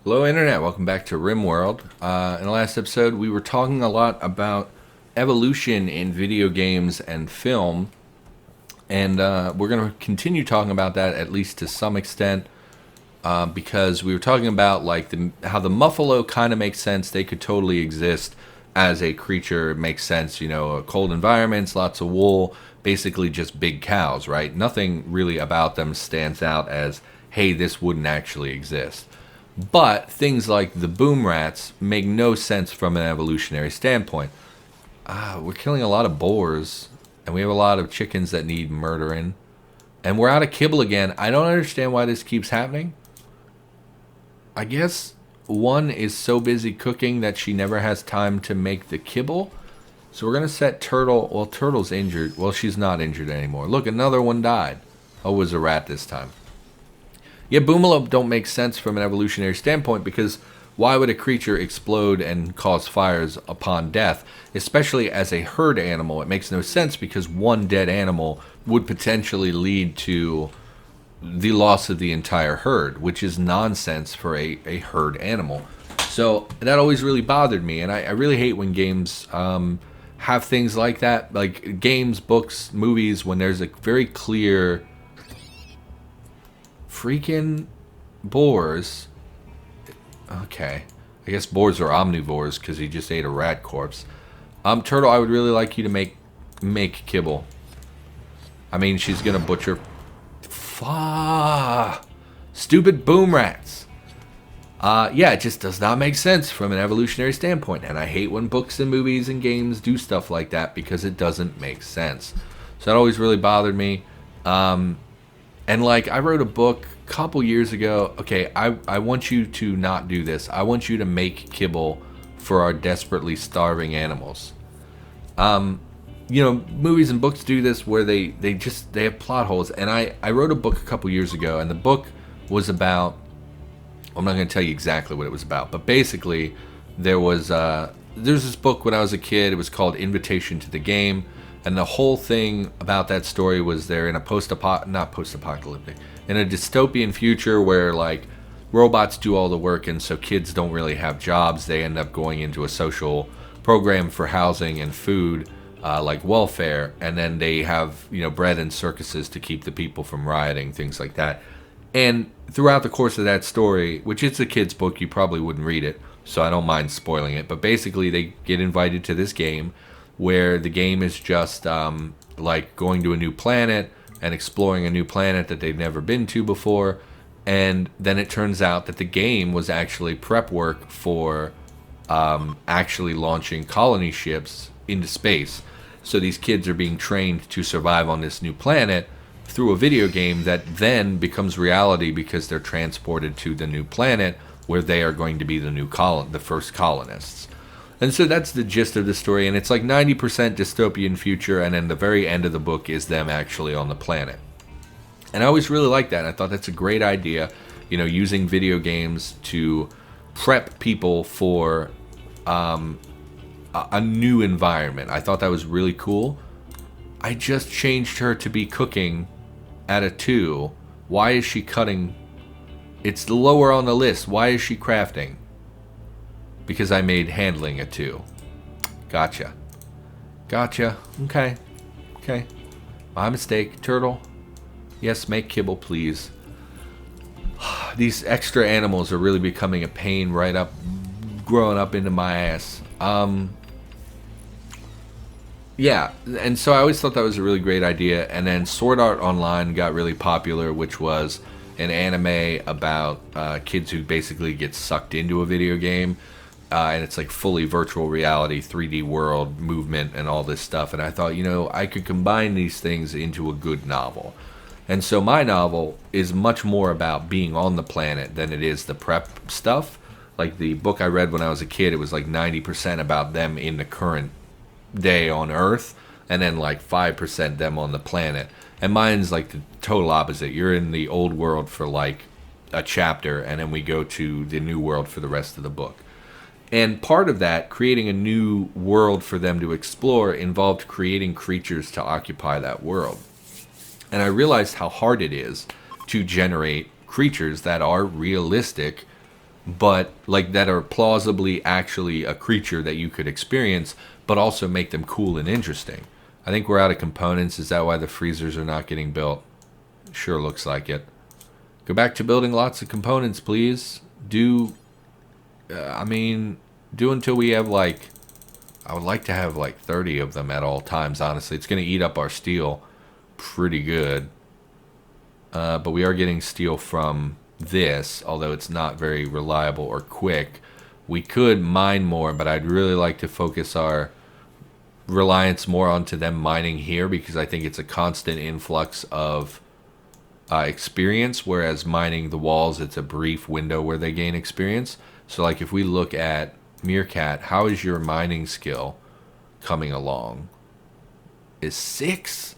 Hello, Internet. Welcome back to RimWorld. In the last episode, we were talking a lot about evolution in video games and film, and we're going to continue talking about that at least to some extent, because we were talking about like how the Muffalo kind of makes sense. They could totally exist as a creature. It makes sense, cold environments, lots of wool, basically just big cows, right? Nothing really about them stands out as, hey, this wouldn't actually exist. But things like the boom rats make no sense from an evolutionary standpoint. We're killing a lot of boars, and we have a lot of chickens that need murdering. And we're out of kibble again. I don't understand why this keeps happening. I guess one is so busy cooking that she never has time to make the kibble. So we're going to set Turtle. Well, Turtle's injured. Well, she's not injured anymore. Look, another one died. Oh, it was a rat this time. Yeah, Boomalo don't make sense from an evolutionary standpoint, because why would a creature explode and cause fires upon death, especially as a herd animal? It makes no sense, because one dead animal would potentially lead to the loss of the entire herd, which is nonsense for a herd animal. So that always really bothered me, and I really hate when games have things like that, like games, books, movies, when there's a very clear freaking boars. Okay, I guess boars are omnivores because he just ate a rat corpse. Turtle, I would really like you to make kibble. I mean, she's gonna butcher. Stupid boom rats. Yeah, it just does not make sense from an evolutionary standpoint, and I hate when books and movies and games do stuff like that because it doesn't make sense. So that always really bothered me. And like, I wrote a book a couple years ago. Okay, I want you to not do this. I want you to make kibble for our desperately starving animals. Movies and books do this where they have plot holes. And I wrote a book a couple years ago, and the book was about, I'm not going to tell you exactly what it was about, but basically there's this book when I was a kid. It was called Invitation to the Game. And the whole thing about that story was they're in a post-apocalyptic, in a dystopian future where like robots do all the work, and so kids don't really have jobs. They end up going into a social program for housing and food, like welfare, and then they have bread and circuses to keep the people from rioting, things like that. And throughout the course of that story, which is a kid's book, you probably wouldn't read it, so I don't mind spoiling it. But basically, they get invited to this game, where the game is just like going to a new planet and exploring a new planet that they've never been to before. And then it turns out that the game was actually prep work for actually launching colony ships into space. So these kids are being trained to survive on this new planet through a video game that then becomes reality because they're transported to the new planet where they are going to be the first colonists. And so that's the gist of the story, and it's like 90% dystopian future, and then the very end of the book is them actually on the planet. And I always really liked that. I thought that's a great idea, using video games to prep people for a new environment. I thought that was really cool. I just changed her to be cooking at a 2. Why is she cutting? It's lower on the list. Why is she crafting? Because I made handling a 2. Gotcha. Okay. My mistake. Turtle, yes, make kibble, please. These extra animals are really becoming a pain growing up into my ass. Yeah, and so I always thought that was a really great idea. And then Sword Art Online got really popular, which was an anime about kids who basically get sucked into a video game. And it's like fully virtual reality, 3D world, movement, and all this stuff. And I thought, I could combine these things into a good novel. And so my novel is much more about being on the planet than it is the prep stuff. Like the book I read when I was a kid, it was like 90% about them in the current day on Earth, and then like 5% them on the planet. And mine's like the total opposite. You're in the old world for like a chapter, and then we go to the new world for the rest of the book. And part of that, creating a new world for them to explore, involved creating creatures to occupy that world. And I realized how hard it is to generate creatures that are realistic but like that are plausibly actually a creature that you could experience, but also make them cool and interesting. I think we're out of components. Is that why the freezers are not getting built? Sure looks like it. Go back to building lots of components, please. Do until we have like, I would like to have like 30 of them at all times, honestly. It's going to eat up our steel pretty good. But we are getting steel from this, although it's not very reliable or quick. We could mine more, but I'd really like to focus our reliance more onto them mining here, because I think it's a constant influx of experience, whereas mining the walls, it's a brief window where they gain experience. So like if we look at Meerkat, how is your mining skill coming along? Is 6?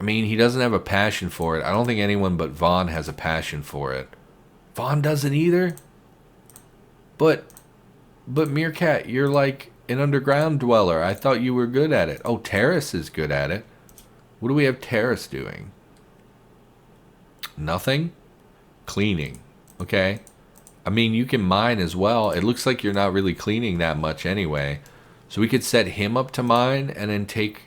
I mean, he doesn't have a passion for it. I don't think anyone but Vaughn has a passion for it. Vaughn doesn't either? But Meerkat, you're like an underground dweller. I thought you were good at it. Oh, Terrace is good at it. What do we have Terrace doing? Nothing? Cleaning. Okay. I mean, you can mine as well. It looks like you're not really cleaning that much anyway. So we could set him up to mine and then take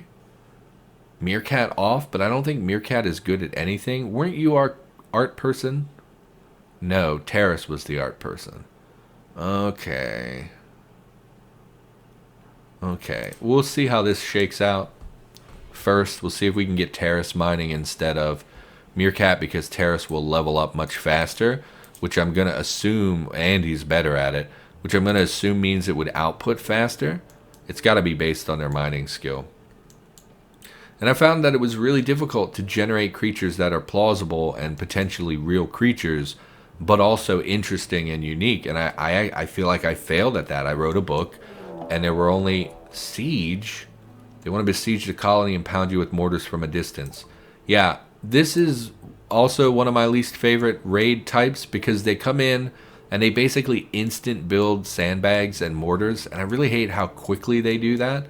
Meerkat off, but I don't think Meerkat is good at anything. Weren't you our art person? No, Terrace was the art person. Okay. Okay, we'll see how this shakes out. First, we'll see if we can get Terrace mining instead of Meerkat, because Terrace will level up much faster, which I'm going to assume, and he's better at it, which I'm going to assume means it would output faster. It's got to be based on their mining skill. And I found that it was really difficult to generate creatures that are plausible and potentially real creatures, but also interesting and unique. And I feel like I failed at that. I wrote a book, and there were only siege. They want to besiege the colony and pound you with mortars from a distance. Yeah, this is also one of my least favorite raid types, because they come in and they basically instant build sandbags and mortars. And I really hate how quickly they do that.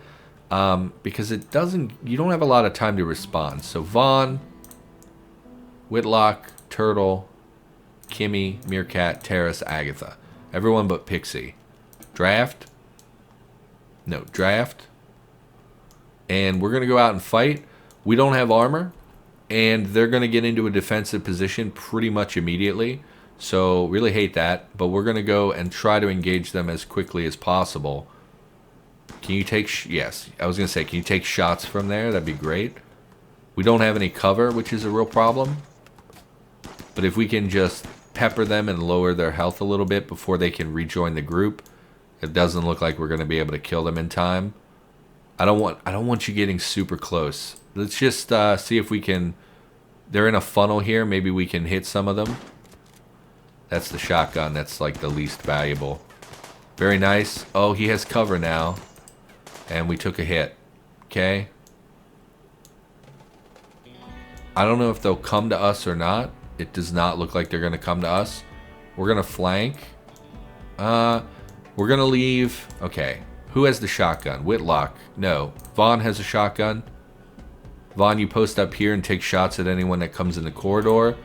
Because you don't have a lot of time to respond. So Vaughn, Whitlock, Turtle, Kimmy, Meerkat, Terrace, Agatha. Everyone but Pixie. Draft. And we're going to go out and fight. We don't have armor, and they're going to get into a defensive position pretty much immediately. So really hate that, but we're going to go and try to engage them as quickly as possible. Can you take... Yes, I was going to say, can you take shots from there? That'd be great. We don't have any cover, which is a real problem. But if we can just pepper them and lower their health a little bit before they can rejoin the group, it doesn't look like we're going to be able to kill them in time. I don't want you getting super close. Let's just see if we can... They're in a funnel here. Maybe we can hit some of them. That's the shotgun. That's like the least valuable. Very nice. Oh, he has cover now. And we took a hit. Okay. I don't know if they'll come to us or not. It does not look like they're going to come to us. We're going to flank. We're going to leave. Okay. Who has the shotgun? Whitlock. No. Vaughn has a shotgun. Vaughn, you post up here and take shots at anyone that comes in the corridor.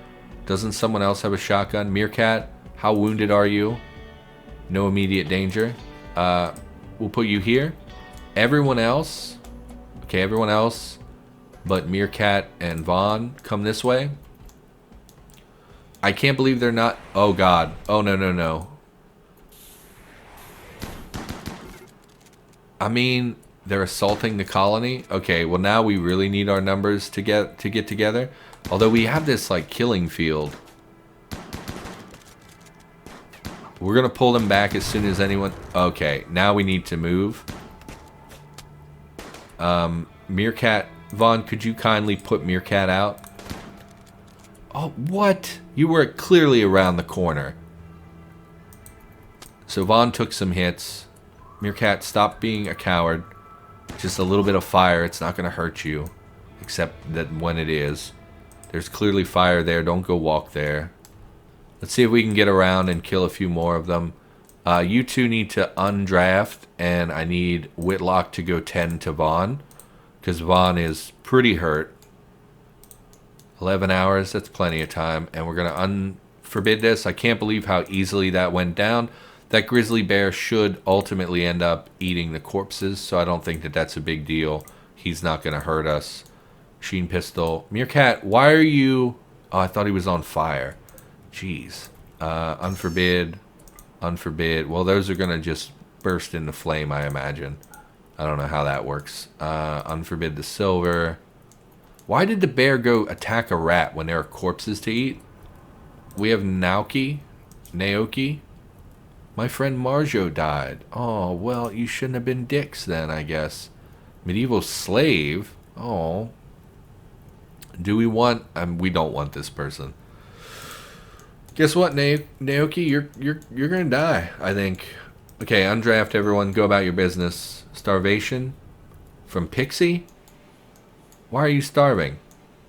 Doesn't someone else have a shotgun? Meerkat, how wounded are you? No immediate danger. We'll put you here. Everyone else. Okay, everyone else but Meerkat and Vaughn come this way. I can't believe they're not... Oh, God. Oh, no. I mean, they're assaulting the colony. Okay, well, now we really need our numbers to get together. Although we have this, like, killing field. We're going to pull them back as soon as anyone... Okay, now we need to move. Meerkat... Vaughn, could you kindly put Meerkat out? Oh, what? You were clearly around the corner. So Vaughn took some hits. Meerkat, stop being a coward. Just a little bit of fire. It's not going to hurt you. Except that when it is. There's clearly fire there. Don't go walk there. Let's see if we can get around and kill a few more of them. You two need to undraft. And I need Whitlock to go 10 to Vaughn. Because Vaughn is pretty hurt. 11 hours. That's plenty of time. And we're going to forbid this. I can't believe how easily that went down. That grizzly bear should ultimately end up eating the corpses, so I don't think that that's a big deal. He's not going to hurt us. Sheen pistol. Meerkat, why are you... Oh, I thought he was on fire. Jeez. Unforbid. Unforbid. Well, those are going to just burst into flame, I imagine. I don't know how that works. Unforbid the silver. Why did the bear go attack a rat when there are corpses to eat? We have Naoki. My friend Marjo died. Oh, well, you shouldn't have been dicks then, I guess. Medieval slave. Oh. Do we want... we don't want this person. Guess what, Naoki? You're gonna die, I think. Okay, undraft everyone. Go about your business. Starvation? From Pixie? Why are you starving,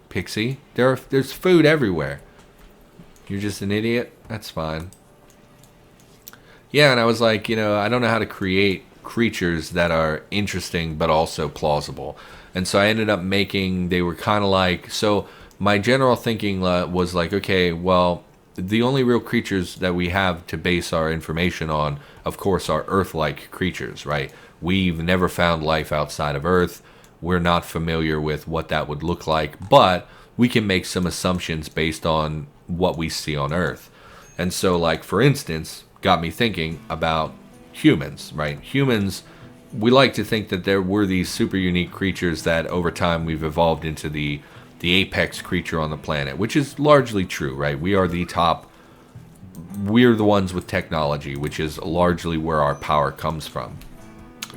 Pixie? There's food everywhere. You're just an idiot? That's fine. Yeah, and I was like, I don't know how to create creatures that are interesting but also plausible. And so I ended up they were kind of like, so my general thinking was like, okay, well, the only real creatures that we have to base our information on, of course, are Earth-like creatures, right? We've never found life outside of Earth. We're not familiar with what that would look like, but we can make some assumptions based on what we see on Earth. And so, like, for instance, got me thinking about humans, right? Humans, we like to think that there were these super unique creatures that over time we've evolved into the apex creature on the planet, which is largely true, right? We're the ones with technology, which is largely where our power comes from.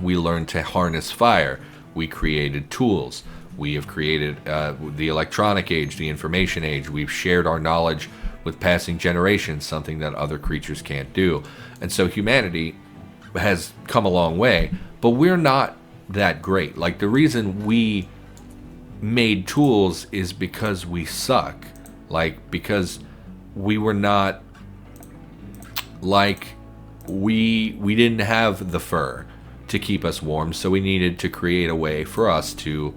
We learned to harness fire. We created tools. We have created the electronic age, the information age. We've shared our knowledge with passing generations, something that other creatures can't do. And so humanity has come a long way, but we're not that great. Like, the reason we made tools is because we suck. Like, because we were not, like, we didn't have the fur to keep us warm, so we needed to create a way for us to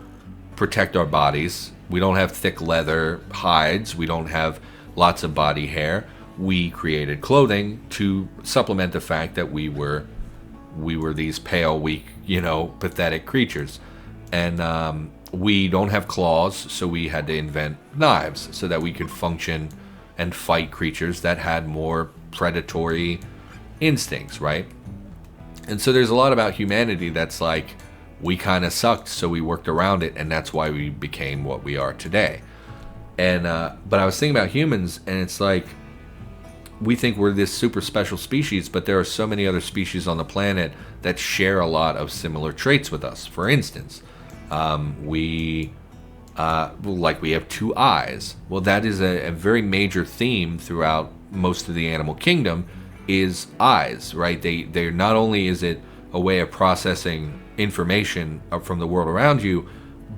protect our bodies. We don't have thick leather hides. We don't have lots of body hair. We created clothing to supplement the fact that we were these pale, weak, pathetic creatures. And we don't have claws, so we had to invent knives so that we could function and fight creatures that had more predatory instincts, right? And so there's a lot about humanity that's like, we kind of sucked, so we worked around it, and that's why we became what we are today. And but I was thinking about humans, and it's like, we think we're this super special species, but there are so many other species on the planet that share a lot of similar traits with us. For instance, we have two eyes. Well, that is a very major theme throughout most of the animal kingdom, is eyes, right? They're not only is it a way of processing information from the world around you,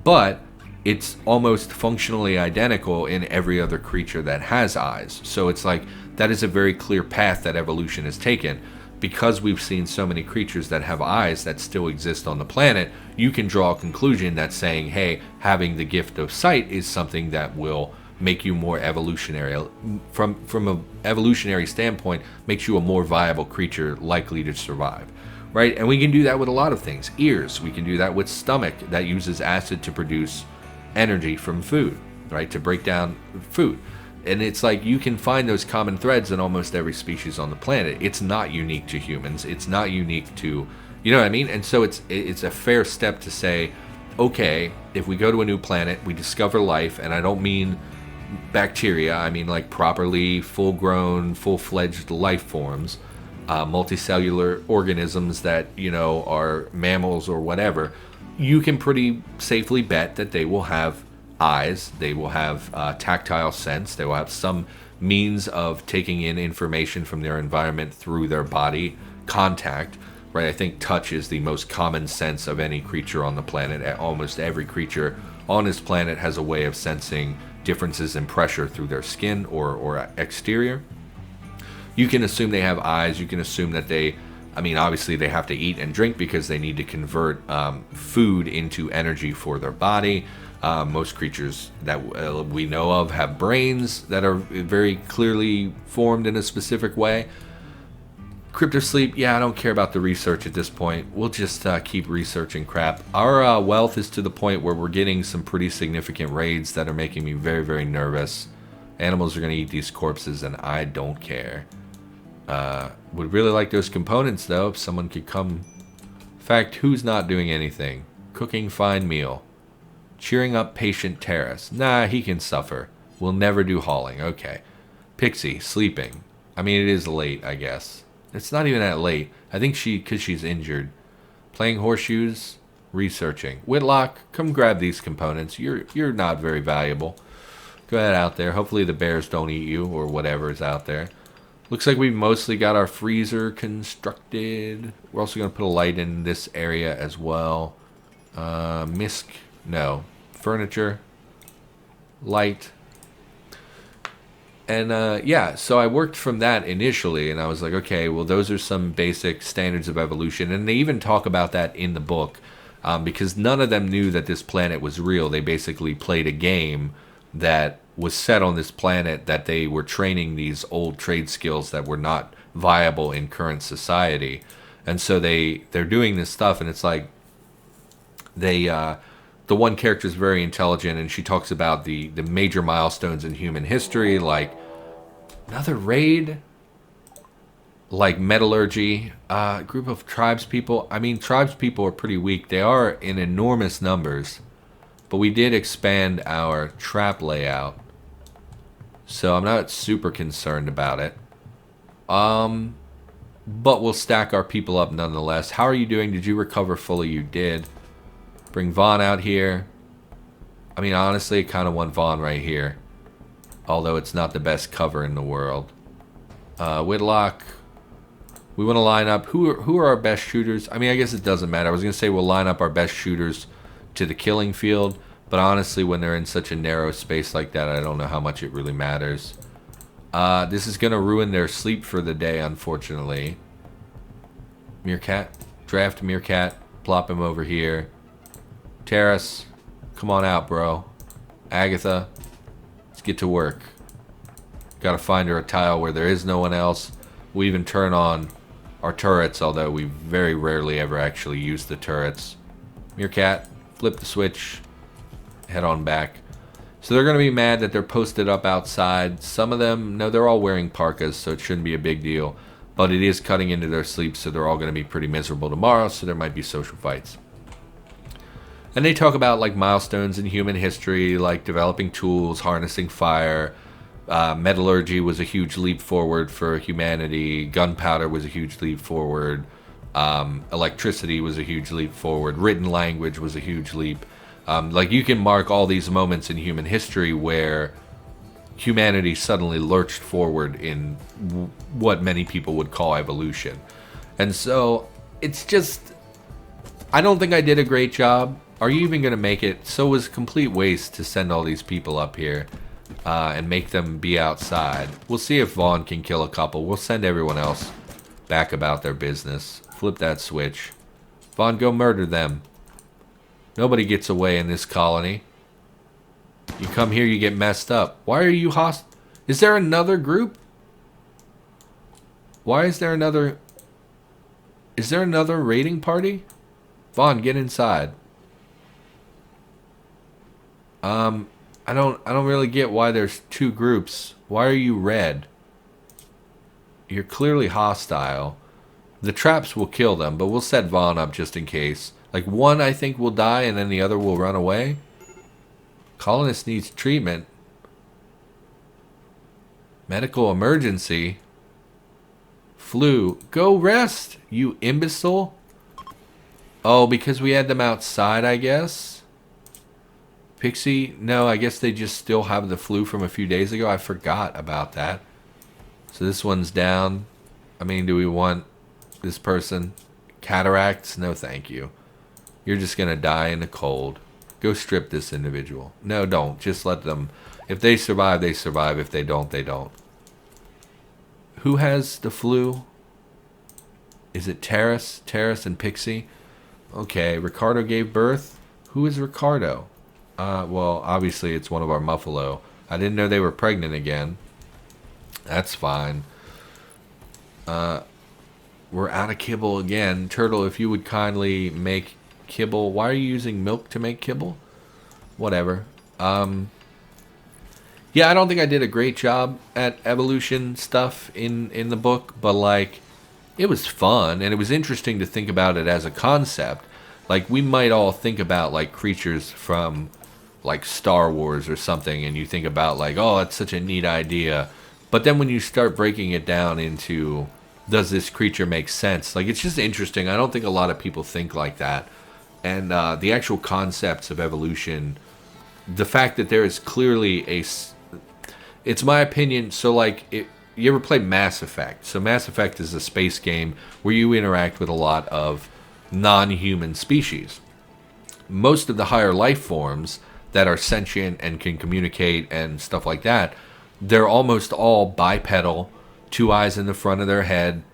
but it's almost functionally identical in every other creature that has eyes. So it's like, that is a very clear path that evolution has taken. Because we've seen so many creatures that have eyes that still exist on the planet, you can draw a conclusion that's saying, hey, having the gift of sight is something that will make you more evolutionary. From an evolutionary standpoint, makes you a more viable creature likely to survive, right? And we can do that with a lot of things. Ears, we can do that with stomach that uses acid to produce energy from food, right? To break down food. And it's like, you can find those common threads in almost every species on the planet. It's not unique to humans. It's not unique to, you know what I mean? And so it's a fair step to say, okay, if we go to a new planet, we discover life, and I don't mean bacteria, I mean like properly full-grown, full-fledged life forms, multicellular organisms that, are mammals or whatever, you can pretty safely bet that they will have eyes, they will have tactile sense, they will have some means of taking in information from their environment through their body contact, right? I think touch is the most common sense of any creature on the planet. Almost every creature on this planet has a way of sensing differences in pressure through their skin or exterior. You can assume they have eyes. You can assume that obviously they have to eat and drink because they need to convert food into energy for their body. Most creatures that we know of have brains that are very clearly formed in a specific way. Cryptosleep, yeah, I don't care about the research at this point. We'll just keep researching crap. Our wealth is to the point where we're getting some pretty significant raids that are making me very, very nervous. Animals are going to eat these corpses, and I don't care. Would really like those components, though, if someone could come. In fact, who's not doing anything? Cooking fine meal. Cheering up patient Terrace. Nah, he can suffer. We'll never do hauling. Okay. Pixie, sleeping. I mean, it is late, I guess. It's not even that late. I think because she's injured. Playing horseshoes, researching. Whitlock, come grab these components. You're not very valuable. Go ahead out there. Hopefully the bears don't eat you or whatever is out there. Looks like we've mostly got our freezer constructed. We're also going to put a light in this area as well. Misc, no. Furniture, light. And yeah, so I worked from that initially, and I was like, okay, well, those are some basic standards of evolution. And they even talk about that in the book, because none of them knew that this planet was real. They basically played a game that was set on this planet that they were training these old trade skills that were not viable in current society. And so they're doing this stuff, and it's like the one character is very intelligent, and she talks about the major milestones in human history, like another raid, like metallurgy, group of tribespeople. I mean, tribespeople are pretty weak. They are in enormous numbers, but we did expand our trap layout, so I'm not super concerned about it. But we'll stack our people up nonetheless. How are you doing? Did you recover fully? You did. Bring Vaughn out here. I mean, honestly, I kind of want Vaughn right here. Although it's not the best cover in the world. Whitlock. We want to line up. Who are our best shooters? I mean, I guess it doesn't matter. I was going to say we'll line up our best shooters to the killing field. But honestly, when they're in such a narrow space like that, I don't know how much it really matters. This is going to ruin their sleep for the day, unfortunately. Meerkat. Draft Meerkat. Plop him over here. Terrace, come on out, bro. Agatha, let's get to work. Gotta find her a tile where there is no one else. We even turn on our turrets, although we very rarely ever actually use the turrets. Meerkat, flip the switch, head on back. So they're gonna be mad that they're posted up outside. Some of them, no, they're all wearing parkas, so it shouldn't be a big deal. But it is cutting into their sleep, so they're all gonna be pretty miserable tomorrow, so there might be social fights. And they talk about like milestones in human history, like developing tools, harnessing fire. Metallurgy was a huge leap forward for humanity. Gunpowder was a huge leap forward. Electricity was a huge leap forward. Written language was a huge leap. Like you can mark all these moments in human history where humanity suddenly lurched forward in what many people would call evolution. And so it's just, I don't think I did a great job. Are you even going to make it? So it was a complete waste to send all these people up here and make them be outside. We'll see if Vaughn can kill a couple. We'll send everyone else back about their business. Flip that switch. Vaughn, go murder them. Nobody gets away in this colony. You come here, you get messed up. Why are you hostile? Is there another group? Why is there another... Is there another raiding party? Vaughn, get inside. I don't really get why there's two groups. Why are you red? You're clearly hostile. The traps will kill them, but we'll set Vaughn up just in case. Like one, I think, will die and then the other will run away. Colonist needs treatment. Medical emergency. Flu. Go rest, you imbecile. Oh, because we had them outside, I guess. Pixie, no, I guess they just still have the flu from a few days ago. I forgot about that. So this one's down. I mean, do we want this person? Cataracts? No, thank you. You're just going to die in the cold. Go strip this individual. No, don't. Just let them. If they survive, they survive. If they don't, they don't. Who has the flu? Is it Terrace? Terrace and Pixie? Okay, Ricardo gave birth. Who is Ricardo? Well, obviously it's one of our Muffalo. I didn't know they were pregnant again. That's fine. We're out of kibble again. Turtle, if you would kindly make kibble. Why are you using milk to make kibble? Whatever. Yeah, I don't think I did a great job at evolution stuff in the book, but like it was fun and it was interesting to think about it as a concept. Like we might all think about like creatures from like Star Wars or something, and you think about like, oh, that's such a neat idea. But then when you start breaking it down into, does this creature make sense? Like it's just interesting. I don't think a lot of people think like that. And the actual concepts of evolution, the fact that there is clearly it's my opinion. So like, you ever play Mass Effect? So Mass Effect is a space game where you interact with a lot of non-human species. Most of the higher life forms that are sentient and can communicate and stuff like that, they're almost all bipedal, 2 eyes in the front of their head,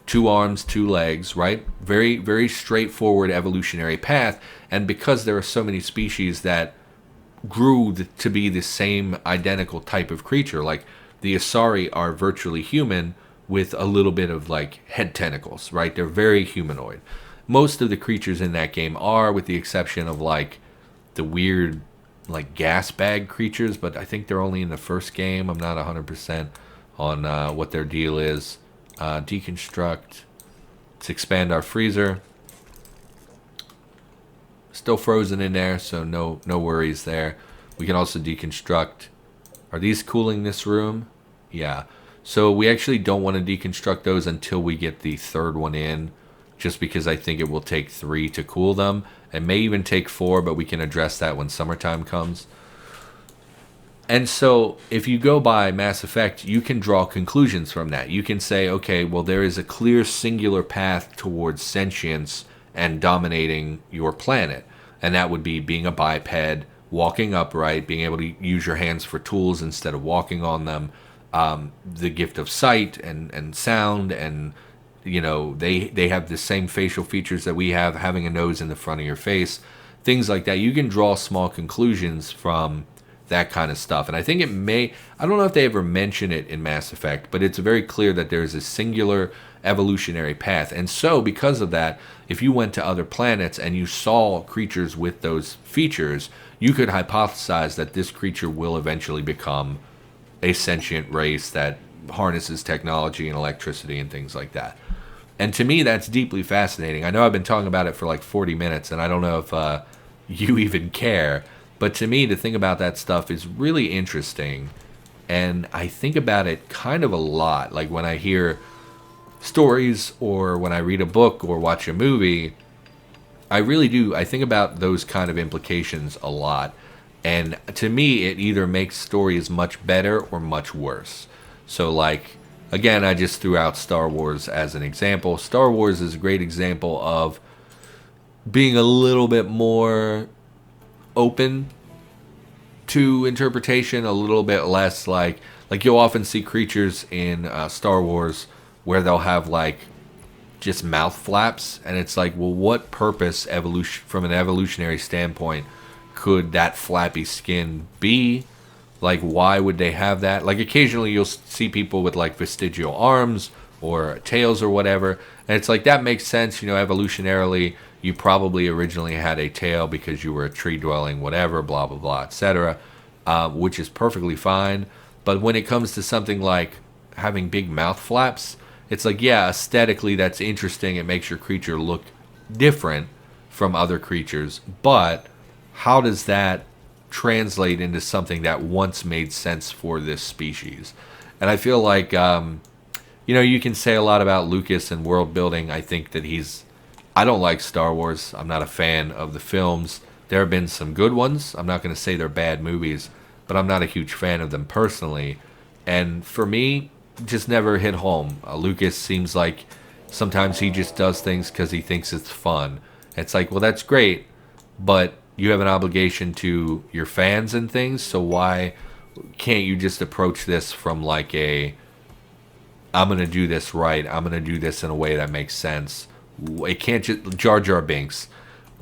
2 arms, 2 legs, right? Very, very straightforward evolutionary path. And because there are so many species that grew to be the same identical type of creature, like the Asari are virtually human with a little bit of like head tentacles, right? They're very humanoid. Most of the creatures in that game are, with the exception of like the weird like gas bag creatures, but I think they're only in the first game. I'm not 100% on what their deal is. Deconstruct. Let's expand our freezer. Still frozen in there, so no worries there. We can also deconstruct. Are these cooling this room? Yeah. So we actually don't want to deconstruct those until we get the third one in, just because I think it will take 3 to cool them. It may even take 4, but we can address that when summertime comes. And so if you go by Mass Effect, you can draw conclusions from that. You can say, okay, well, there is a clear singular path towards sentience and dominating your planet. And that would be being a biped, walking upright, being able to use your hands for tools instead of walking on them, the gift of sight and sound, and you know, they have the same facial features that we have, having a nose in the front of your face, things like that. You can draw small conclusions from that kind of stuff. And I think I don't know if they ever mention it in Mass Effect, but it's very clear that there's a singular evolutionary path. And so because of that, if you went to other planets and you saw creatures with those features, you could hypothesize that this creature will eventually become a sentient race that harnesses technology and electricity and things like that. And to me, that's deeply fascinating. I know I've been talking about it for like 40 minutes, and I don't know if you even care. But to me, to think about that stuff is really interesting. And I think about it kind of a lot. Like when I hear stories or when I read a book or watch a movie, I really do. I think about those kind of implications a lot. And to me, it either makes stories much better or much worse. So like, again, I just threw out Star Wars as an example. Star Wars is a great example of being a little bit more open to interpretation, a little bit less like you'll often see creatures in Star Wars where they'll have like just mouth flaps, and it's like, well, what purpose from an evolutionary standpoint could that flappy skin be? Like, why would they have that? Like, occasionally you'll see people with like vestigial arms or tails or whatever, and it's like, that makes sense, you know, evolutionarily. You probably originally had a tail because you were a tree-dwelling, whatever, blah, blah, blah, etc., which is perfectly fine. But when it comes to something like having big mouth flaps, it's like, yeah, aesthetically that's interesting. It makes your creature look different from other creatures. But how does that translate into something that once made sense for this species? And I feel like, you know, you can say a lot about Lucas and world building. I think that I don't like Star Wars. I'm not a fan of the films. There have been some good ones. I'm not going to say they're bad movies, but I'm not a huge fan of them personally. And for me, just never hit home. Lucas seems like sometimes he just does things because he thinks it's fun. It's like, well, that's great, but you have an obligation to your fans and things, so why can't you just approach this from like I'm going to do this right. I'm going to do this in a way that makes sense. It can't just Jar Jar Binks.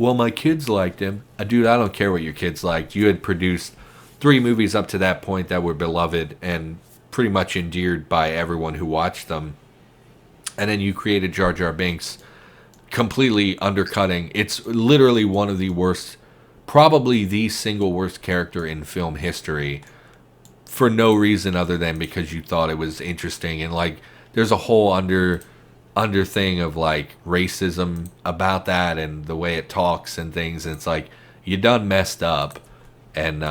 well, my kids liked him. Dude, I don't care what your kids liked. You had produced 3 movies up to that point that were beloved and pretty much endeared by everyone who watched them. And then you created Jar Jar Binks, completely undercutting. It's literally one of the worst, probably the single worst character in film history, for no reason other than because you thought it was interesting. And like, there's a whole under thing of like racism about that and the way it talks and things. And it's like, you done messed up, and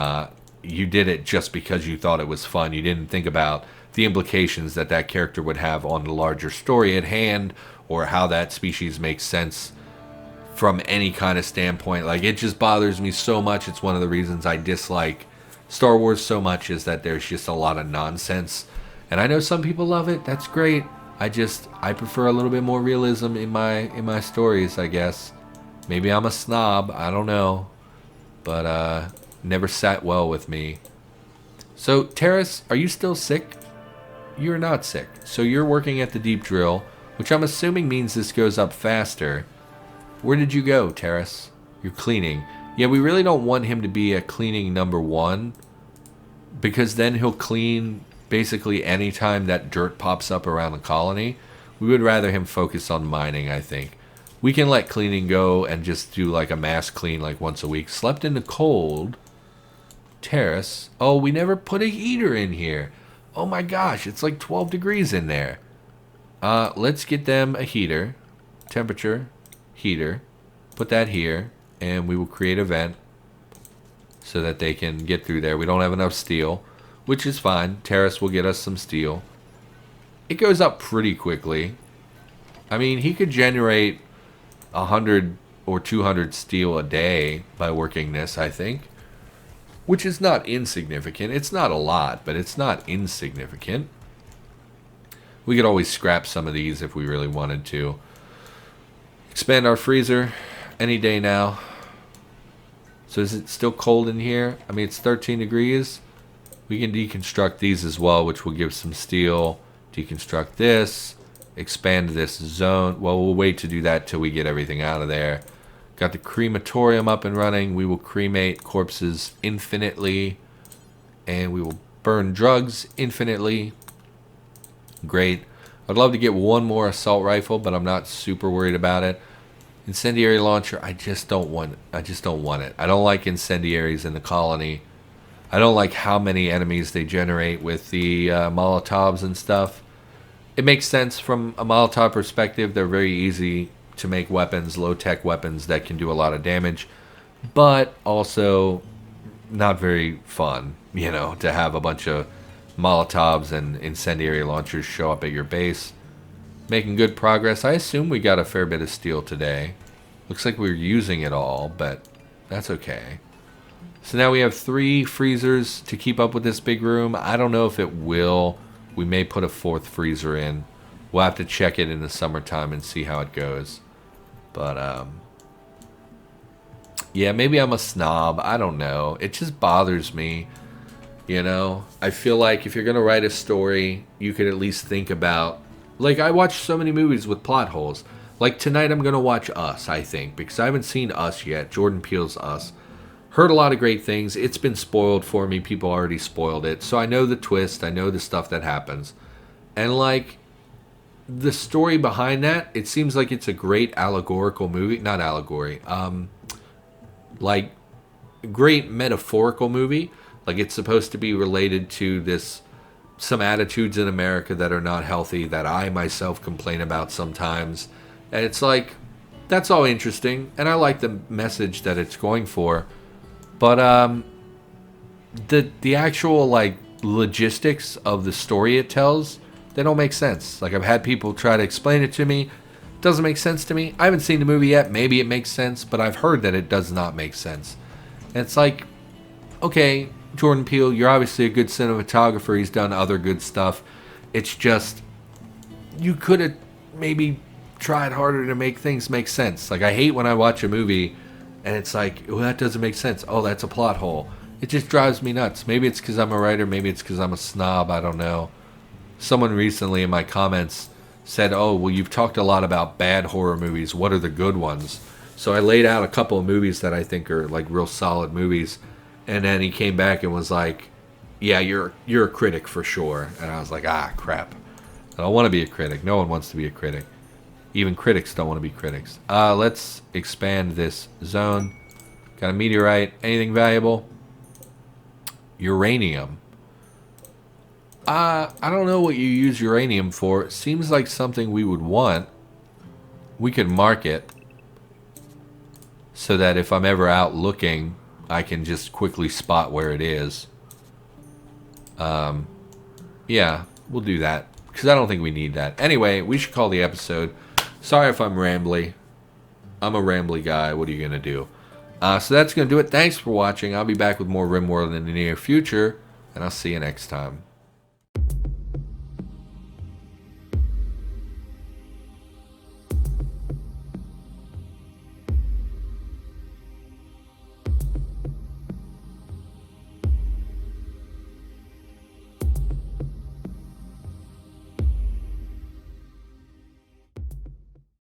you did it just because you thought it was fun. You didn't think about the implications that that character would have on the larger story at hand, or how that species makes sense from any kind of standpoint. Like, it just bothers me so much. It's one of the reasons I dislike Star Wars so much, is that there's just a lot of nonsense. And I know some people love it. That's great. I prefer a little bit more realism in my stories, I guess. Maybe I'm a snob, I don't know. But never sat well with me. So, Terrace, are you still sick? You're not sick. So you're working at the deep drill, which I'm assuming means this goes up faster. Where did you go, Terrace? You're cleaning. Yeah, we really don't want him to be at cleaning number 1, because then he'll clean basically any time that dirt pops up around the colony. We would rather him focus on mining, I think. We can let cleaning go and just do like a mass clean like once a week. Slept in the cold. Terrace. Oh, we never put a heater in here. Oh my gosh, it's like 12 degrees in there. Let's get them a heater. Temperature. Heater. Put that here. And we will create a vent so that they can get through there. We don't have enough steel, which is fine. Terrace will get us some steel. It goes up pretty quickly. I mean, he could generate 100 or 200 steel a day by working this, I think. Which is not insignificant. It's not a lot, but it's not insignificant. We could always scrap some of these if we really wanted to. Expand our freezer any day now. So is it still cold in here? I mean, it's 13 degrees. We can deconstruct these as well, which will give some steel. Deconstruct this. Expand this zone. Well, we'll wait to do that till we get everything out of there. Got the crematorium up and running. We will cremate corpses infinitely. And we will burn drugs infinitely. Great. I'd love to get one more assault rifle, but I'm not super worried about it. Incendiary launcher, I just don't want it. I don't like incendiaries in the colony. I don't like how many enemies they generate with the Molotovs and stuff. It makes sense from a Molotov perspective. They're very easy to make weapons, low-tech weapons that can do a lot of damage, but also not very fun, you know, to have a bunch of Molotovs and incendiary launchers show up at your base. Making good progress. I assume we got a fair bit of steel today. Looks like we're using it all, but that's okay. So now we have 3 freezers to keep up with this big room. I don't know if it will. We may put a 4th freezer in. We'll have to check it in the summertime and see how it goes. But, yeah, maybe I'm a snob. I don't know. It just bothers me. You know? I feel like if you're going to write a story, you could at least think about... Like, I watch so many movies with plot holes. Like, tonight I'm going to watch Us, I think. Because I haven't seen Us yet. Jordan Peele's Us. Heard a lot of great things. It's been spoiled for me. People already spoiled it. So I know the twist. I know the stuff that happens. And, like, the story behind that, it seems like it's a great allegorical movie. Not allegory. Like, great metaphorical movie. Like, it's supposed to be related to this... some attitudes in America that are not healthy that I myself complain about sometimes. And it's like, that's all interesting. And I like the message that it's going for. But the actual like logistics of the story it tells, they don't make sense. Like, I've had people try to explain it to me. It doesn't make sense to me. I haven't seen the movie yet. Maybe it makes sense, but I've heard that it does not make sense. And it's like, okay, Jordan Peele, you're obviously a good cinematographer. He's done other good stuff. It's just, you could have maybe tried harder to make things make sense. Like, I hate when I watch a movie and it's like, well, that doesn't make sense. Oh, that's a plot hole. It just drives me nuts. Maybe it's because I'm a writer. Maybe it's because I'm a snob. I don't know. Someone recently in my comments said, oh, well, you've talked a lot about bad horror movies. What are the good ones? So I laid out a couple of movies that I think are like real solid movies, and then he came back and was like, "Yeah, you're a critic for sure." And I was like, "Ah, crap. I don't want to be a critic. No one wants to be a critic. Even critics don't want to be critics." Let's expand this zone. Got a meteorite. Anything valuable? Uranium. I don't know what you use uranium for. It seems like something we would want. We could mark it so that if I'm ever out looking, I can just quickly spot where it is. Yeah, we'll do that. Because I don't think we need that. Anyway, we should call the episode. Sorry if I'm rambly. I'm a rambly guy. What are you going to do? So that's going to do it. Thanks for watching. I'll be back with more RimWorld in the near future. And I'll see you next time.